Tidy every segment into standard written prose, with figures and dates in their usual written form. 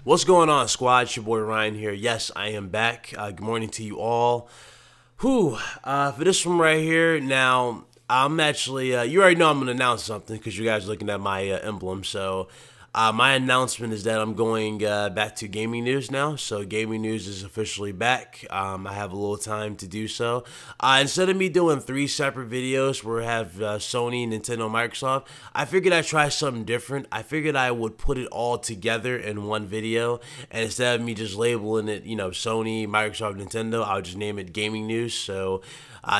What's going on, squad? It's your boy Ryan here. Yes, I am back. Good morning to you all. For this one right here, now, I'm actually, you already know I'm going to announce something because you guys are looking at my emblem. So, my announcement is that I'm going back to gaming news now. So, gaming news is officially back. I have a little time to do so. Instead of me doing 3 separate videos where I have Sony, Nintendo, Microsoft, I figured I'd try something different. I figured I would put it all together in one video. And instead of me just labeling it, Sony, Microsoft, Nintendo, I'll just name it gaming news. So,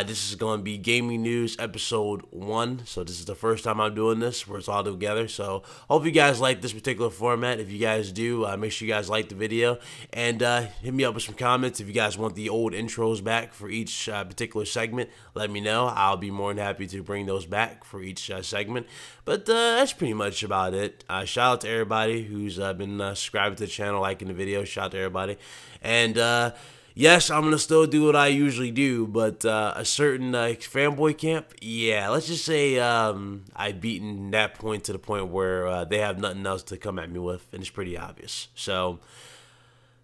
this is going to be Gaming News Episode 1. So this is the first time I'm doing this where it's all together. So hope you guys like this particular format. If you guys do, make sure you guys like the video. And hit me up with some comments. If you guys want the old intros back for each particular segment, let me know. I'll be more than happy to bring those back for each segment. But that's pretty much about it. Shout out to everybody who's been subscribing to the channel, liking the video. Shout out to everybody. And yes, I'm going to still do what I usually do, but a certain fanboy camp, yeah, let's just say I've beaten that point to the point where they have nothing else to come at me with, and it's pretty obvious. So,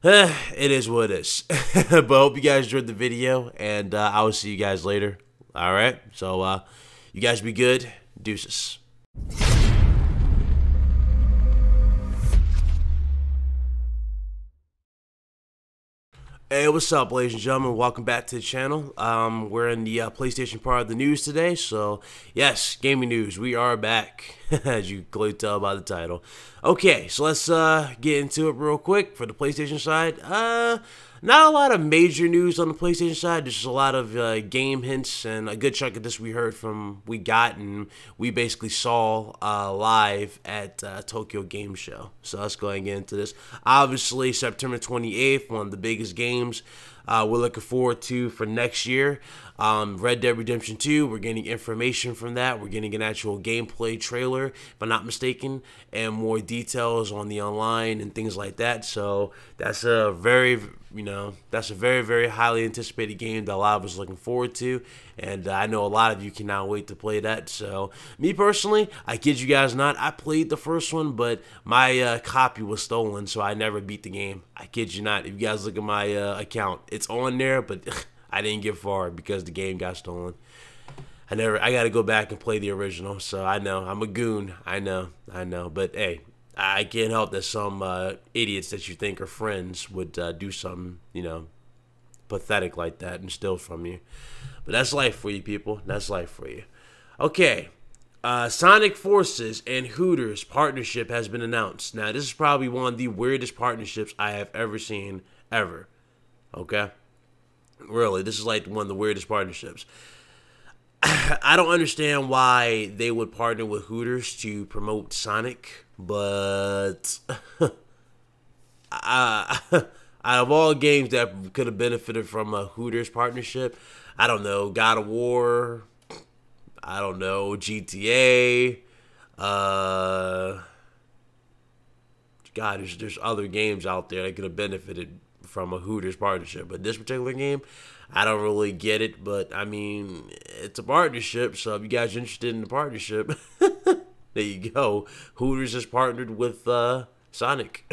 it is what it is. But I hope you guys enjoyed the video, and I will see you guys later. All right? So, you guys be good. Deuces. Hey, what's up, ladies and gentlemen? Welcome back to the channel. We're in the PlayStation part of the news today, so yes, gaming news. We are back, as you can clearly tell by the title. Okay, so let's get into it real quick for the PlayStation side. Not a lot of major news on the PlayStation side. There's just a lot of game hints, and a good chunk of this we got and we basically saw live at Tokyo Game Show. So let's go ahead and get into this. Obviously, September 28th, one of the biggest games we're looking forward to for next year. Red Dead Redemption 2, we're getting information from that. We're getting an actual gameplay trailer, if I'm not mistaken, and more details on the online and things like that. So that's a very, very highly anticipated game that a lot of us are looking forward to. And I know a lot of you cannot wait to play that. So me personally, I kid you guys not, I played the first one, but my copy was stolen, so I never beat the game. I kid you not. If you guys look at my account, it's on there, but I didn't get far because the game got stolen. I got to go back and play the original. So I know I'm a goon. I know. But hey, I can't help that some idiots that you think are friends would do something, pathetic like that and steal from you. But that's life for you, people. That's life for you. Okay. Sonic Forces and Hooters partnership has been announced. Now, this is probably one of the weirdest partnerships I have ever seen, ever. Okay? Really, this is like one of the weirdest partnerships. I don't understand why they would partner with Hooters to promote Sonic, but out of all games that could have benefited from a Hooters partnership, I don't know, God of War, I don't know, GTA, God, there's other games out there that could have benefited from a Hooters partnership, but this particular game, I don't really get it. But I mean, it's a partnership, so if you guys are interested in the partnership, there you go. Hooters is partnered with Sonic.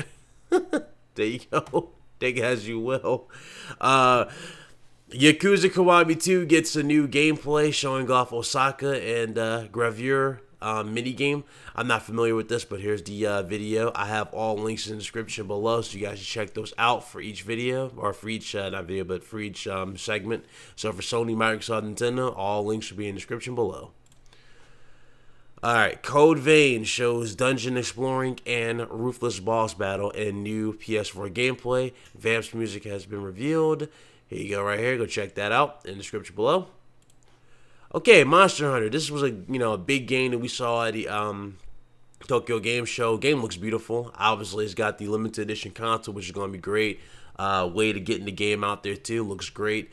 There you go. Take it as you will. Yakuza Kiwami 2 gets a new gameplay showing off Osaka and Gravure minigame. I'm not familiar with this, but here's the video. I have all links in the description below, so you guys should check those out for each video, or for each, not video, but for each segment. So for Sony, Microsoft, Nintendo, all links will be in the description below. Alright, Code Vein shows dungeon exploring and Ruthless boss battle in new PS4 gameplay. Vamps music has been revealed. Here you go right here. Go check that out in the description below. Okay, Monster Hunter. This was a big game that we saw at the Tokyo Game Show. Game looks beautiful. Obviously, it's got the limited edition console, which is going to be great. Way to get in the game out there too. Looks great.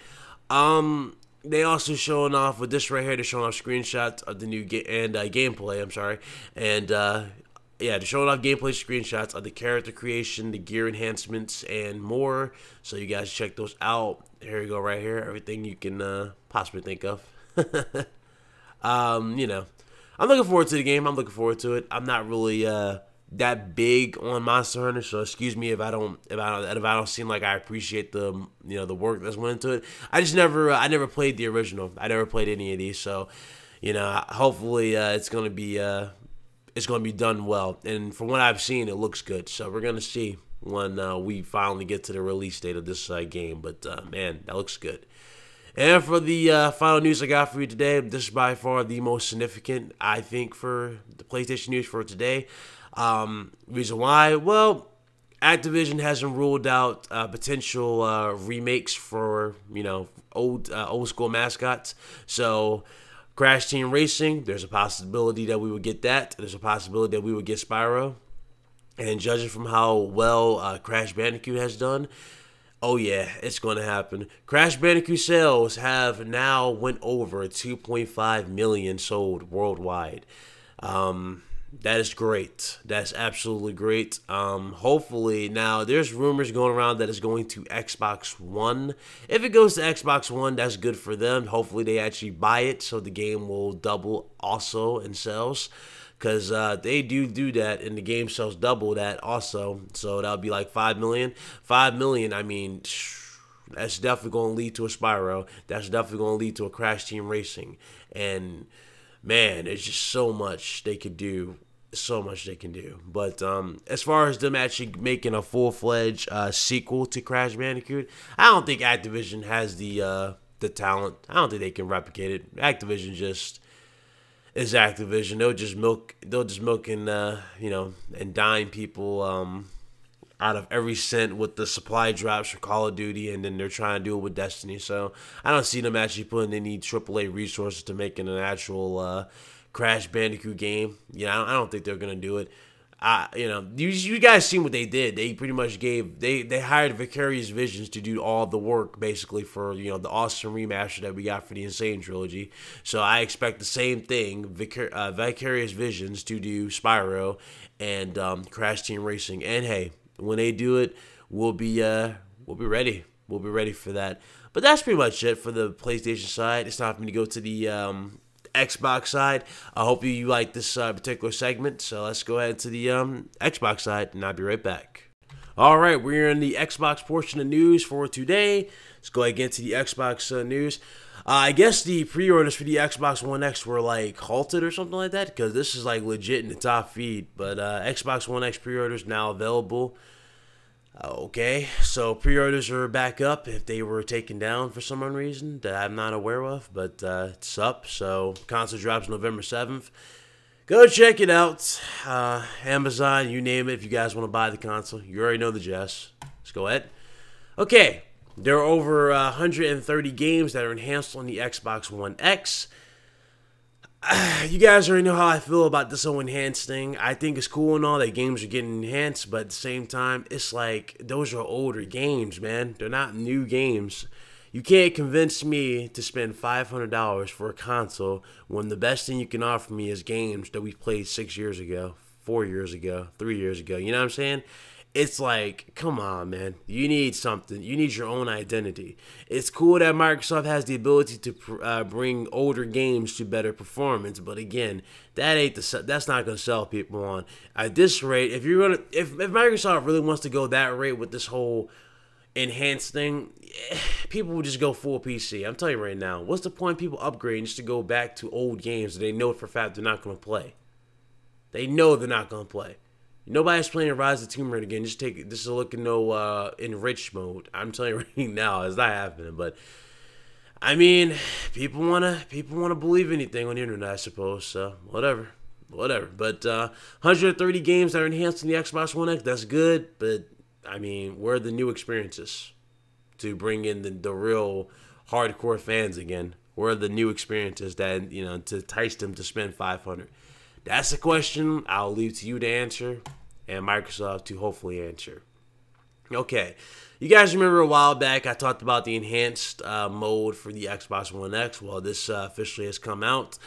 They also showing off with this right here. They're showing off screenshots of the new gameplay. I'm sorry, and yeah, they're showing off gameplay screenshots of the character creation, the gear enhancements, and more. So you guys check those out. Here you go, right here. Everything you can possibly think of. I'm looking forward to the game. I'm looking forward to it. I'm not really that big on Monster Hunter, so excuse me if I don't seem like I appreciate the the work that's went into it. I never played the original. I never played any of these, so hopefully it's gonna be done well. And from what I've seen, it looks good. So we're gonna see when we finally get to the release date of this game. But man, that looks good. And for the final news I got for you today, this is by far the most significant, I think, for the PlayStation news for today. Reason why? Well, Activision hasn't ruled out potential remakes for old school mascots. So Crash Team Racing, there's a possibility that we would get that. There's a possibility that we would get Spyro. And judging from how well Crash Bandicoot has done, oh yeah, it's going to happen. Crash Bandicoot sales have now went over 2.5 million sold worldwide. That is great. That's absolutely great. Hopefully, now there's rumors going around that it's going to Xbox One. If it goes to Xbox One, that's good for them. Hopefully, they actually buy it so the game will double also in sales. Because they do that, and the game sells double that also. So that'll be like 5 million. 5 million, I mean, that's definitely going to lead to a Spyro. That's definitely going to lead to a Crash Team Racing. And man, there's just so much they could do. So much they can do. But as far as them actually making a full-fledged sequel to Crash Bandicoot, I don't think Activision has the talent. I don't think they can replicate it. Activision just is Activision. They'll just milk and and dime people out of every cent with the supply drops for Call of Duty, and then they're trying to do it with Destiny. So I don't see them actually putting any AAA resources to making an actual Crash Bandicoot game. I don't think they're gonna do it. You guys seen what they did. They pretty much they hired Vicarious Visions to do all the work basically for the awesome remaster that we got for the Sane Trilogy. So I expect the same thing, Vicarious Visions to do Spyro and Crash Team Racing. And hey, when they do it, we'll be ready. We'll be ready for that. But that's pretty much it for the PlayStation side. It's time for me to go to the Xbox side. I hope you like this particular segment. So let's go ahead to the Xbox side, and I'll be right back. All right, we're in the Xbox portion of news for today. Let's go ahead and get to the Xbox news. I guess the pre-orders for the Xbox One X were like halted or something like that, because this is like legit in the top feed. But Xbox One X pre-orders now available. Okay, so pre-orders are back up if they were taken down for some reason that I'm not aware of, but it's up. So console drops November 7th. Go check it out. Amazon, you name it, if you guys want to buy the console. You already know the gist. Let's go ahead. Okay, there are over 130 games that are enhanced on the Xbox One X. You guys already know how I feel about this whole enhanced thing. I think it's cool and all that games are getting enhanced, but at the same time, it's like those are older games, man. They're not new games. You can't convince me to spend $500 for a console when the best thing you can offer me is games that we played 6 years ago, 4 years ago, 3 years ago. You know what I'm saying? It's like, come on, man. You need something. You need your own identity. It's cool that Microsoft has the ability to bring older games to better performance, but again, that's not going to sell people on. At this rate, if Microsoft really wants to go that rate with this whole enhanced thing, people will just go full PC. I'm telling you right now. What's the point of people upgrading just to go back to old games that they know for a fact they're not going to play? They know they're not going to play. Nobody's playing Rise of Tomb Raider again. Just take it. This is a look in no enriched mode. I'm telling you right now, it's not happening. But I mean, people wanna believe anything on the internet, I suppose. So whatever. But 130 games that are enhanced in the Xbox One X. That's good. But I mean, where are the new experiences to bring in the real hardcore fans again? Where are the new experiences that to entice them to spend $500? That's a question I'll leave to you to answer and Microsoft to hopefully answer. Okay, you guys remember a while back I talked about the enhanced mode for the Xbox One X. Well, this officially has come out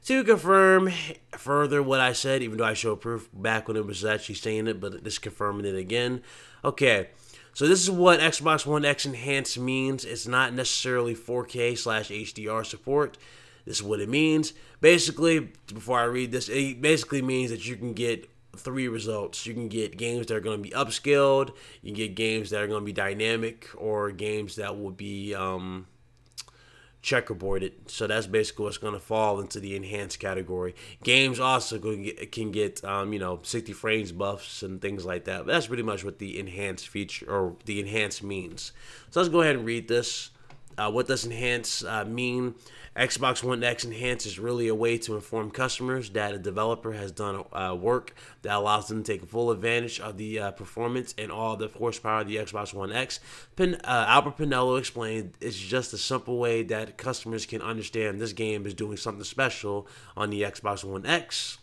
to confirm further what I said, even though I showed proof back when it was actually saying it, but this confirming it again. Okay, so this is what Xbox One X enhanced means. It's not necessarily 4K/HDR support. This is what it means. Basically, before I read this, it basically means that you can get three results. You can get games that are going to be upscaled, you can get games that are going to be dynamic, or games that will be checkerboarded. So that's basically what's going to fall into the enhanced category. Games also can get 60 frames buffs and things like that. But that's pretty much what the enhanced feature or the enhanced means. So let's go ahead and read this. What does enhance mean? Xbox One X Enhance is really a way to inform customers that a developer has done work that allows them to take full advantage of the performance and all the horsepower of the Xbox One X. Albert Pinello explained it's just a simple way that customers can understand this game is doing something special on the Xbox One X.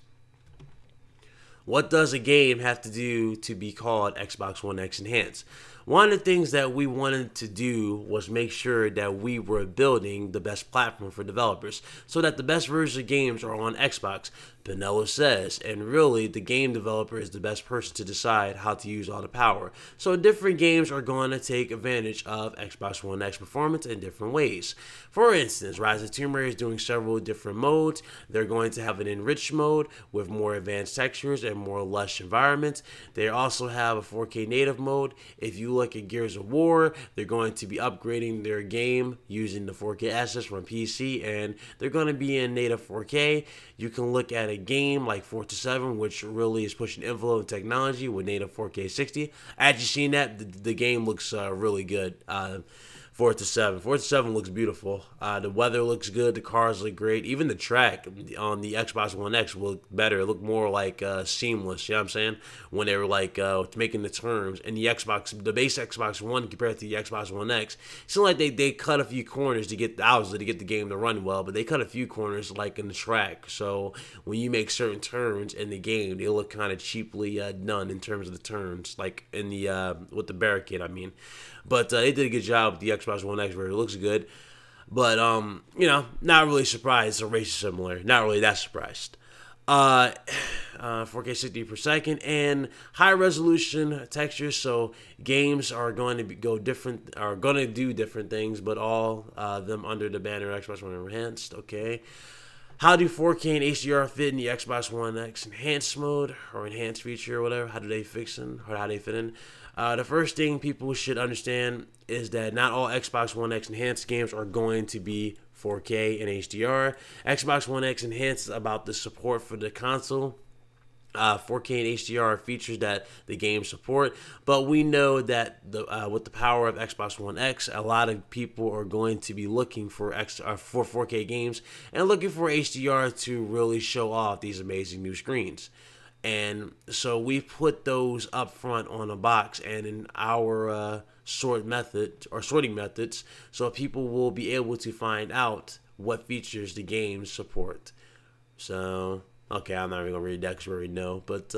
What does a game have to do to be called Xbox One X Enhanced? One of the things that we wanted to do was make sure that we were building the best platform for developers so that the best versions of games are on Xbox, Pinello says, and really the game developer is the best person to decide how to use all the power. So different games are going to take advantage of Xbox One X performance in different ways. For instance, Rise of Tomb Raider is doing several different modes. They're going to have an enriched mode with more advanced textures and more lush environments. They also have a 4K native mode. If you look at Gears of War, they're going to be upgrading their game using the 4K assets from PC, and they're going to be in native 4K. You can look at a game like Forces 7, which really is pushing envelope in technology with native 4K 60. As you seen that, the game looks really good. Forza 7. Forza 7 looks beautiful. The weather looks good. The cars look great. Even the track on the Xbox One X looked better. It looked more like seamless. You know what I'm saying? When they were like making the turns. And the base Xbox One compared to the Xbox One X, it seemed like they cut a few corners to get the game to run well. But they cut a few corners like in the track. So when you make certain turns in the game, they look kind of cheaply done in terms of the turns, like in the with the barricade. I mean. But they did a good job with the Xbox One X version. It looks good. But, not really surprised. It's a race similar. Not really that surprised. 4K 60 per second and high resolution textures. So games are going to do different things, but all them under the banner Xbox One Enhanced. Okay. How do 4K and HDR fit in the Xbox One X Enhanced mode or Enhanced feature or whatever? How do they fit in? The first thing people should understand is that not all Xbox One X Enhanced games are going to be 4K and HDR. Xbox One X Enhanced is about the support for the console. 4K and HDR features that the games support, but we know that with the power of Xbox One X, a lot of people are going to be looking for 4K games and looking for HDR to really show off these amazing new screens. And so we put those up front on a box and in our sorting methods, so people will be able to find out what features the games support. So, okay, I'm not even going to read that because we already know. But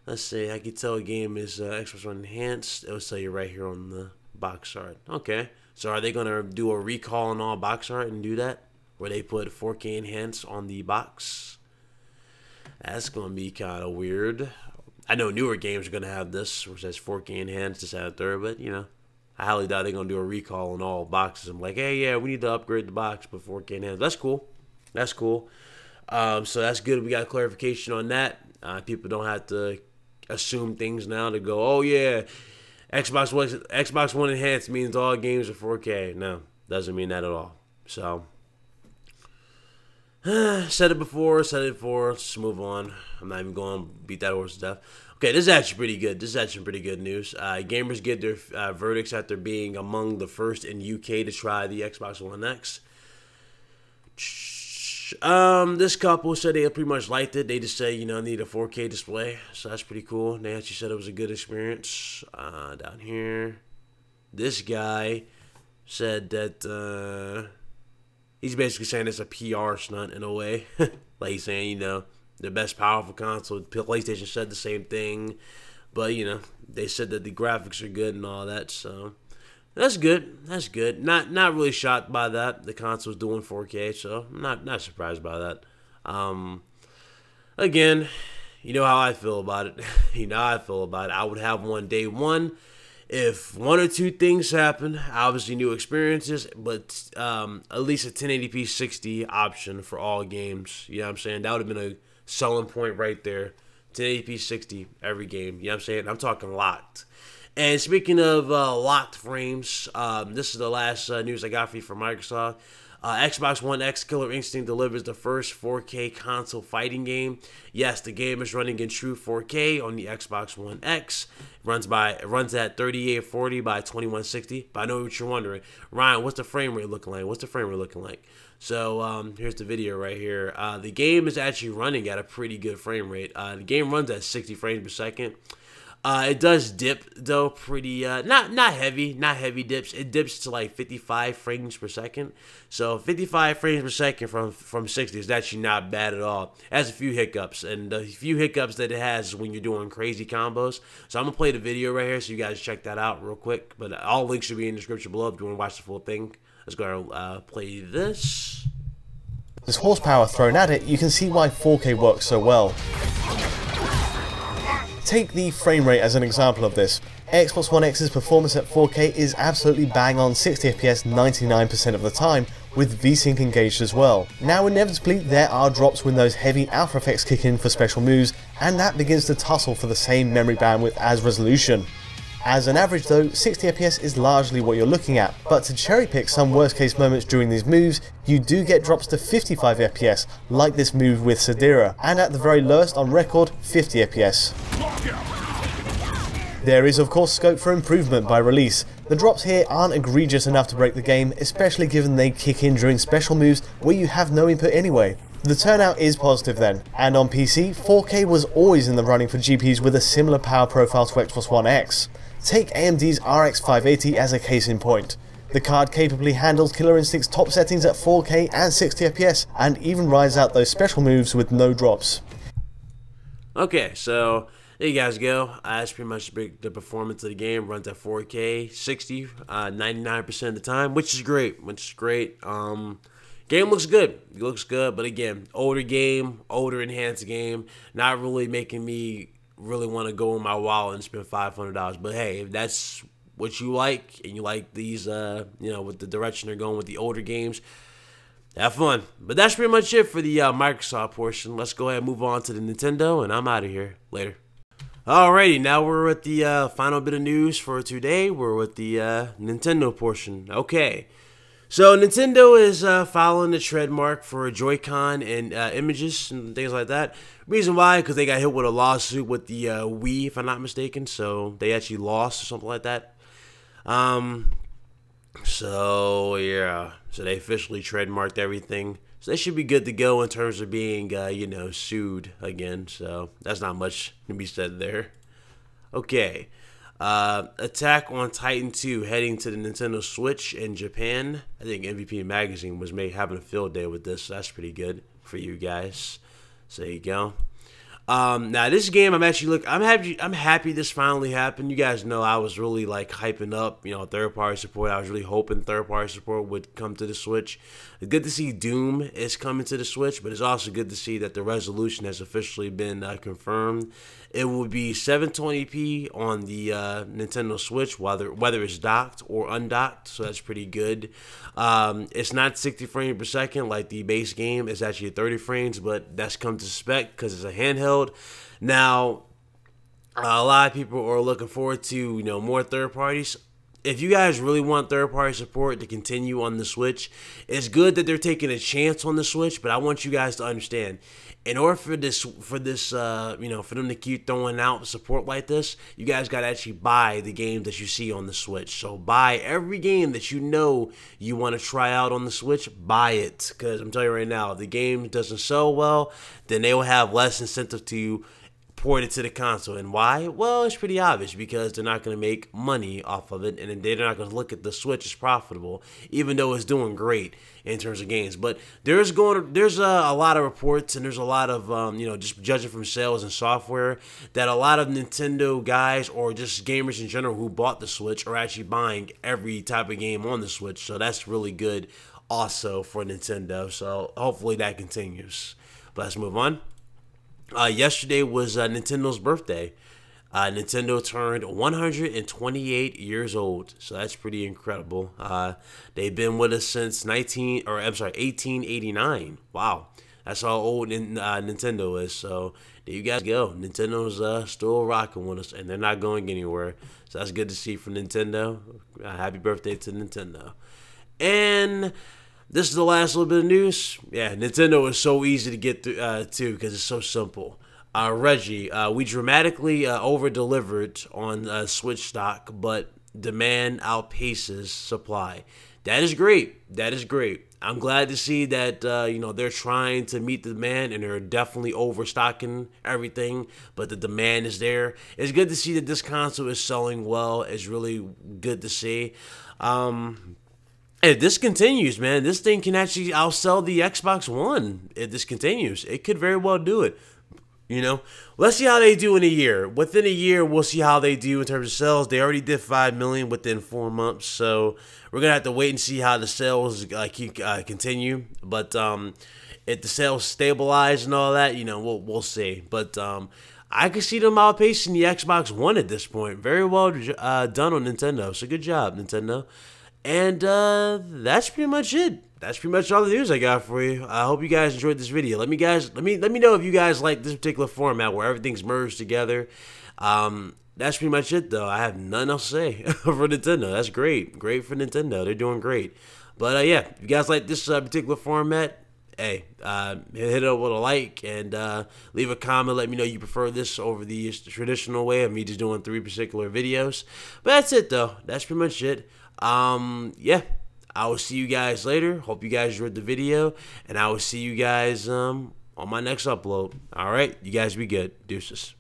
let's see, I can tell a game is Xbox One Enhanced. It'll tell you right here on the box art. Okay, so are they going to do a recall on all box art and do that? Where they put 4K Enhanced on the box? That's going to be kind of weird. I know newer games are going to have this, which says 4K Enhanced, this, that, and third, but, I highly doubt they're going to do a recall on all boxes. I'm like, hey, yeah, we need to upgrade the box but 4K Enhanced. That's cool. So that's good. We got clarification on that. People don't have to assume things now to go, oh, yeah, Xbox One Enhanced means all games are 4K. No, doesn't mean that at all. So... said it before, let's move on. I'm not even going to beat that horse to death. Okay, this is actually pretty good. This is actually pretty good news. Gamers get their verdicts after being among the first in UK to try the Xbox One X. This couple said they pretty much liked it. They just say, need a 4K display. So that's pretty cool. They actually said it was a good experience. Down here, this guy said that... he's basically saying it's a PR stunt in a way. Like he's saying, the best powerful console. PlayStation said the same thing. But, they said that the graphics are good and all that. So, that's good. Not really shocked by that. The console's doing 4K, so I'm not surprised by that. Again, you know how I feel about it. I would have one day one. If one or two things happen, obviously new experiences, but at least a 1080p 60 option for all games. You know what I'm saying? That would have been a selling point right there 1080p 60 every game. You know what I'm saying? I'm talking locked. And speaking of locked frames, this is the last news I got for you from Microsoft. Xbox One X Killer Instinct delivers the first 4K console fighting game. Yes, the game is running in true 4K on the Xbox One X. It runs at 3840 by 2160. But I know what you're wondering, Ryan, what's the frame rate looking like? What's the frame rate looking like? So here's the video right here. The game is actually running at a pretty good frame rate. The game runs at 60 frames per second. It does dip though, pretty not heavy dips. It dips to like 55 frames per second. So 55 frames per second from 60 is actually not bad at all. It has a few hiccups, and the few hiccups that it has is when you're doing crazy combos. So I'm gonna play the video right here, so you guys check that out real quick. But all links should be in the description below if you want to watch the full thing. Let's go ahead and play this. There's horsepower thrown at it. You can see why 4K works so well. Take the frame rate as an example of this. Xbox One X's performance at 4K is absolutely bang on 60 FPS 99% of the time, with VSync engaged as well. Now inevitably there are drops when those heavy alpha effects kick in for special moves, and that begins to tussle for the same memory bandwidth as resolution. As an average though, 60 FPS is largely what you're looking at, but to cherry pick some worst case moments during these moves, you do get drops to 55 FPS, like this move with Sadira, and at the very lowest on record, 50 FPS. There is of course scope for improvement by release. The drops here aren't egregious enough to break the game, especially given they kick in during special moves where you have no input anyway. The turnout is positive then, and on PC, 4K was always in the running for GPUs with a similar power profile to Xbox One X. Take AMD's RX 580 as a case in point. The card capably handles Killer Instinct's top settings at 4K and 60 FPS, and even rides out those special moves with no drops. Okay, so there you guys go. That's pretty much the performance of the game. Runs at 4K, 60, 99% of the time, which is great. Game looks good. It looks good, but again, older game, older enhanced game, not really making me really want to go in my wallet and spend $500. But hey, if that's what you like and you like these, with the direction they're going with the older games, have fun. But that's pretty much it for the Microsoft portion. Let's go ahead and move on to the Nintendo, and I'm out of here. Later. Alrighty, now we're at the final bit of news for today. We're with the Nintendo portion. Okay. So Nintendo is following the trademark for Joy-Con and images and things like that. Reason why, because they got hit with a lawsuit with the Wii, if I'm not mistaken. So they actually lost or something like that. So yeah, so they officially trademarked everything. So they should be good to go in terms of being, sued again. So that's not much to be said there. Okay. Attack on Titan 2 heading to the Nintendo Switch in Japan. I think MVP Magazine was having a field day with this, so that's pretty good for you guys. So there you go. Now this game, I'm happy this finally happened. You guys know I was really like hyping up, third-party support. I was really hoping third-party support would come to the Switch. It's good to see Doom is coming to the Switch, but it's also good to see that the resolution has officially been confirmed. It will be 720p on the Nintendo Switch, whether it's docked or undocked, so that's pretty good. It's not 60 frames per second like the base game. It's actually 30 frames, but that's come to spec because it's a handheld. Now, a lot of people are looking forward to more third parties. If you guys really want third-party support to continue on the Switch, it's good that they're taking a chance on the Switch, but I want you guys to understand, in order for them to keep throwing out support like this, you guys got to actually buy the games that you see on the Switch. So buy every game that you want to try out on the Switch, buy it. Because I'm telling you right now, if the game doesn't sell well, then they will have less incentive to port it to the console. And why? Well, it's pretty obvious, because they're not going to make money off of it, and they're not going to look at the Switch as profitable, even though it's doing great in terms of games. But there's a lot of reports, and there's a lot of just judging from sales and software, that a lot of Nintendo guys or just gamers in general who bought the Switch are actually buying every type of game on the Switch. So that's really good also for Nintendo. So hopefully that continues. But let's move on. Yesterday was Nintendo's birthday. Nintendo turned 128 years old, so that's pretty incredible. They've been with us since 1889. Wow, That's how old Nintendo is. So there you guys go. Nintendo's still rocking with us, and they're not going anywhere. So that's good to see from Nintendo. Happy birthday to Nintendo. And this is the last little bit of news. Yeah, Nintendo is so easy to get through to because it's so simple. Reggie, we dramatically over-delivered on Switch stock, but demand outpaces supply. That is great. That is great. I'm glad to see that they're trying to meet the demand and they're definitely overstocking everything, but the demand is there. It's good to see that this console is selling well. It's really good to see. If this continues, man, this thing can actually outsell the Xbox One. If this continues, it could very well do it. Let's see how they do in a year. Within a year, we'll see how they do in terms of sales. They already did 5 million within 4 months, so we're gonna have to wait and see how the sales continue. But if the sales stabilize and all that, we'll see. But I could see them outpacing the Xbox One at this point. Very well done on Nintendo. So good job, Nintendo. And that's pretty much it. That's pretty much all the news I got for you. I hope you guys enjoyed this video. Let me know if you guys like this particular format where everything's merged together. That's pretty much it though. I have nothing else to say for Nintendo. That's great. Great for Nintendo. They're doing great. But yeah, if you guys like this particular format, hey, hit it up with a like and leave a comment. Let me know you prefer this over the traditional way of me just doing 3 particular videos. But that's it though. That's pretty much it. Yeah, I will see you guys later. Hope you guys enjoyed the video, and I will see you guys on my next upload. All right, you guys be good. Deuces.